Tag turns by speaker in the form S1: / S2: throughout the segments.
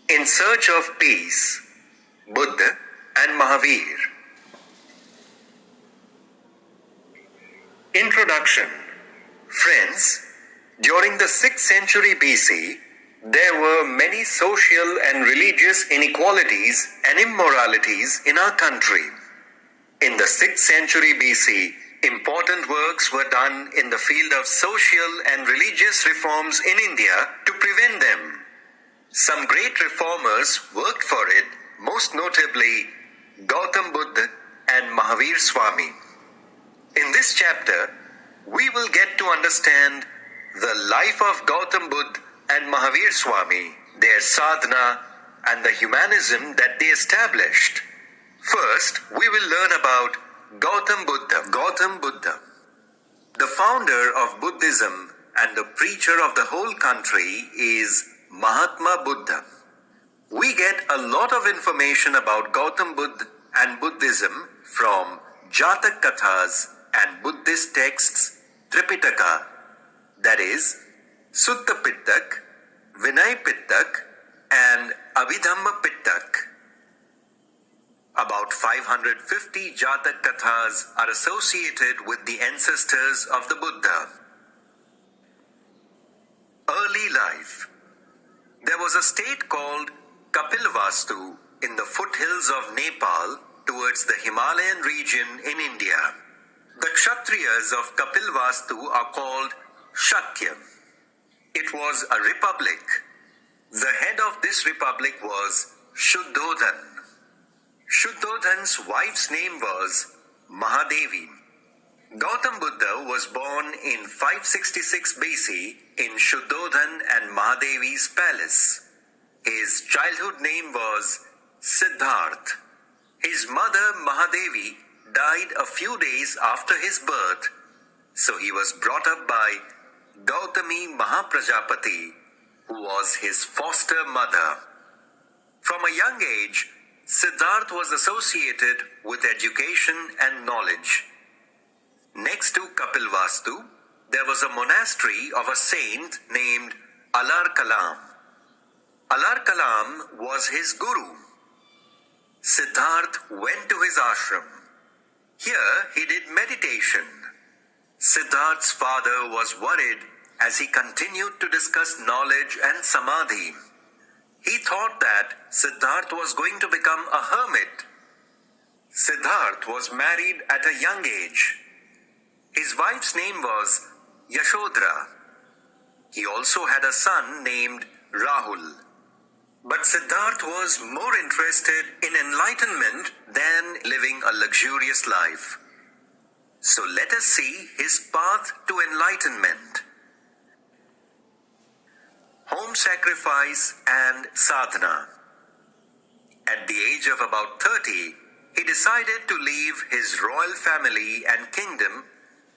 S1: In Search of Peace, Buddha and Mahavir. Introduction. Friends, during the 6th century BC, there were many social and religious inequalities and immoralities in our country. In the 6th century BC, important works were done in the field of social and religious reforms in India to prevent them. Some great reformers worked for it, most notably Gautam Buddha and Mahavir Swami. In this chapter, we will get to understand the life of Gautam Buddha and Mahavir Swami, their sadhana, and the humanism that they established. First, we will learn about Gautam Buddha. Gautam Buddha, the founder of Buddhism and the preacher of the whole country, is Mahatma Buddha. We get a lot of information about Gautam Buddha and Buddhism from Jatak Kathas and Buddhist texts Tripitaka, that is, Sutta Pittak, Vinay Pittak, and Abhidhamma Pittak. About 550 Jatak Kathas are associated with the ancestors of the Buddha. Early life. There was a state called Kapilvastu in the foothills of Nepal towards the Himalayan region in India. The Kshatriyas of Kapilvastu are called Shakya. It was a republic. The head of this republic was Shuddhodhan. Shuddhodhan's wife's name was Mahadevi. Gautam Buddha was born in 566 BC in Shuddhodhan and Mahadevi's palace. His childhood name was Siddharth. His mother Mahadevi died a few days after his birth, so he was brought up by Gautami Mahaprajapati, who was his foster mother. From a young age, Siddharth was associated with education and knowledge. Next to Kapilvastu, there was a monastery of a saint named Alar Kalam. Alar Kalam was his guru. Siddharth went to his ashram. Here he did meditation. Siddharth's father was worried as he continued to discuss knowledge and samadhi. He thought that Siddharth was going to become a hermit. Siddharth was married at a young age. His wife's name was Yashodhara. He also had a son named Rahul. But Siddharth was more interested in enlightenment than living a luxurious life. So let us see his path to enlightenment. Home sacrifice and sadhana. At the age of about 30, he decided to leave his royal family and kingdom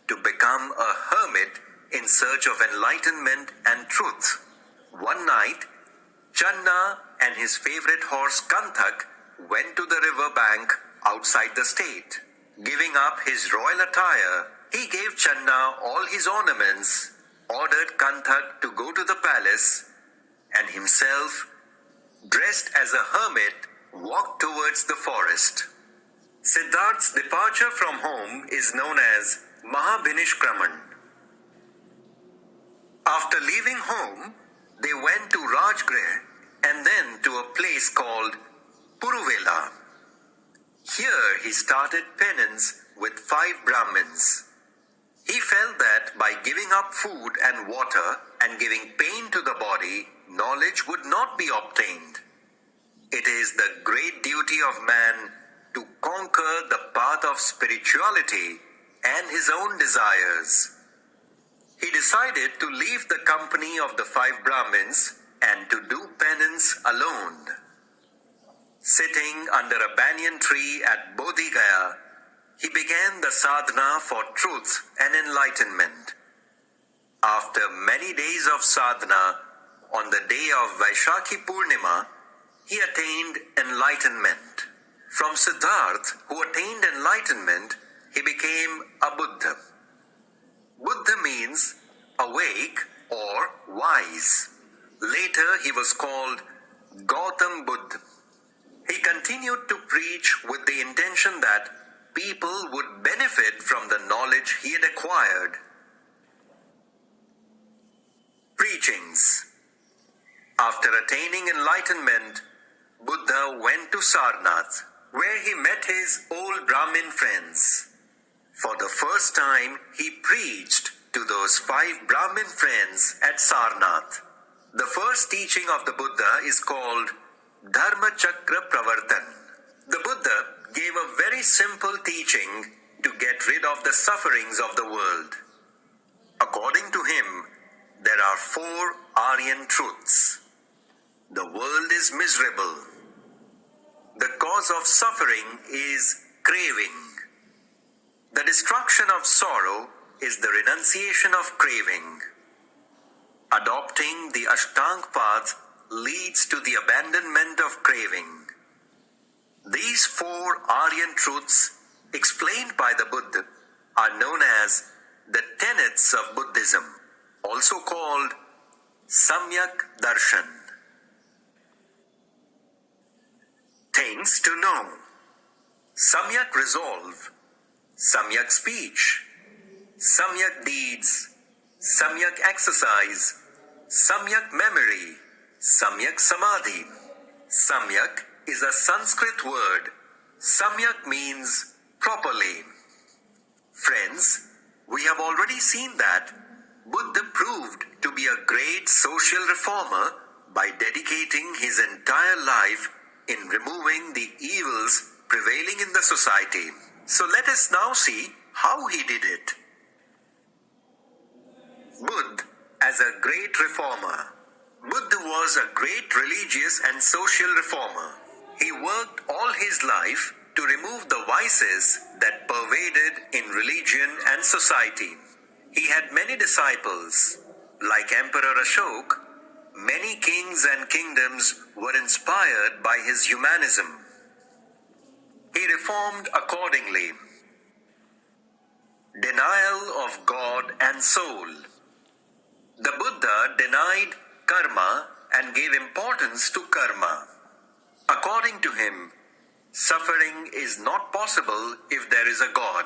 S1: to become a hermit in search of enlightenment and truth. One night, Channa and his favorite horse Kanthak went to the river bank outside the state. Giving up his royal attire, he gave Channa all his ornaments, ordered Kanthak to go to the palace, and himself, dressed as a hermit, walked towards the forest. Siddharth's departure from home is known as Mahabhinishkraman. After leaving home, they went to Rajgrih and then to a place called Puruvela. Here he started penance with 5 Brahmins. He felt that by giving up food and water and giving pain to the body, knowledge would not be obtained. It is the great duty of man to conquer the path of spirituality and his own desires. He decided to leave the company of the 5 Brahmins and to do penance alone. Sitting under a banyan tree at Bodhi Gaya, he began the sadhana for truth and enlightenment. After many days of sadhana, on the day of Vaishakhi Purnima, he attained enlightenment. From Siddharth, who attained enlightenment, he became a Buddha. Buddha means awake or wise. Later he was called Gautam Buddha. He continued to preach with the intention that people would benefit from the knowledge he had acquired. Preachings. After attaining enlightenment, Buddha went to Sarnath, where he met his old Brahmin friends. For the first time, he preached to those 5 Brahmin friends at Sarnath. The first teaching of the Buddha is called Dharma Chakra Pravartan. The Buddha gave a very simple teaching to get rid of the sufferings of the world. According to him, there are 4 Aryan truths. The world is miserable. The cause of suffering is craving. The destruction of sorrow is the renunciation of craving. Adopting the Ashtanga path leads to the abandonment of craving. These 4 Aryan truths, explained by the Buddha, are known as the tenets of Buddhism, also called Samyak Darshan. Things to know. Samyak resolve, Samyak speech, Samyak deeds, Samyak exercise, Samyak memory, Samyak samadhi. Samyak is a Sanskrit word. Samyak means properly. Friends, we have already seen that Buddha proved to be a great social reformer by dedicating his entire life in removing the evils prevailing in the society. So let us now see how he did it. Buddha as a great reformer. Buddha was a great religious and social reformer. He worked all his life to remove the vices that pervaded in religion and society. He had many disciples. Like Emperor Ashoka, many kings and kingdoms were inspired by his humanism. He reformed accordingly. Denial of God and soul. The Buddha denied karma and gave importance to karma. According to him, suffering is not possible if there is a God.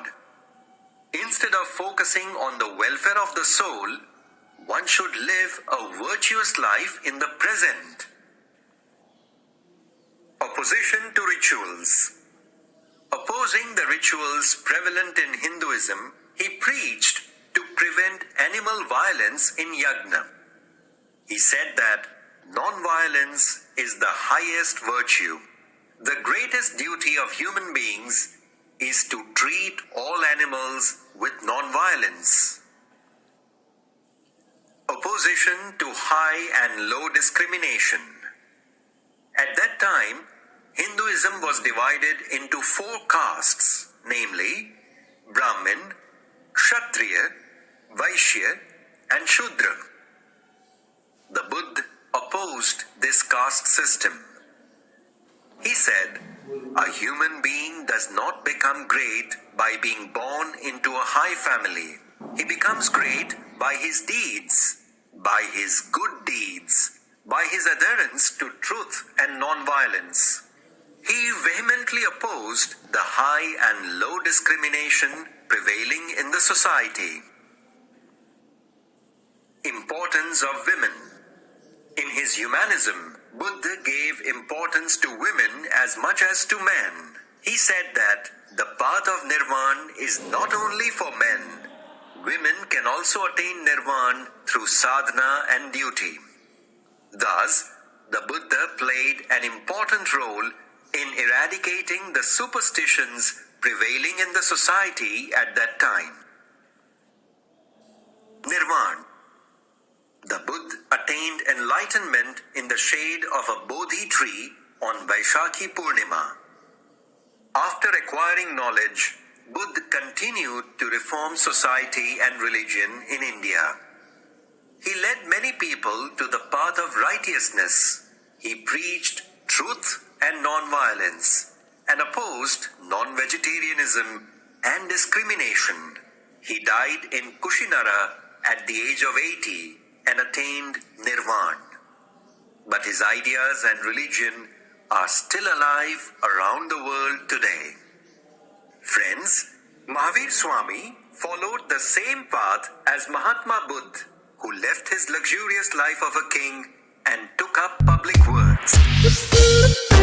S1: Instead of focusing on the welfare of the soul, one should live a virtuous life in the present. Opposition to rituals. Opposing the rituals prevalent in Hinduism, he preached to prevent animal violence in yajna. He said that non-violence is the highest virtue. The greatest duty of human beings is to treat all animals with non-violence. Opposition to high and low discrimination. At that time, Hinduism was divided into 4 castes, namely Brahmin, Kshatriya, Vaishya, and Shudra. The Buddha opposed this caste system. He said, a human being does not become great by being born into a high family. He becomes great by his deeds, by his good deeds, by his adherence to truth and non-violence. He vehemently opposed the high and low discrimination prevailing in the society. Importance of women. In his humanism, Buddha gave importance to women as much as to men. He said that the path of Nirvana is not only for men. Women can also attain Nirvana through sadhana and duty. Thus, the Buddha played an important role in eradicating the superstitions prevailing in the society at that time. Nirvana. The Buddha attained enlightenment in the shade of a Bodhi tree on Vaishakhi Purnima. After acquiring knowledge, Buddha continued to reform society and religion in India. He led many people to the path of righteousness. He preached truth and non-violence and opposed non-vegetarianism and discrimination. He died in Kushinara at the age of 80 and attained Nirvana. but his ideas and religion are still alive around the world today. Friends, Mahavir Swami followed the same path as Mahatma Buddha, who left his luxurious life of a king and took up public works.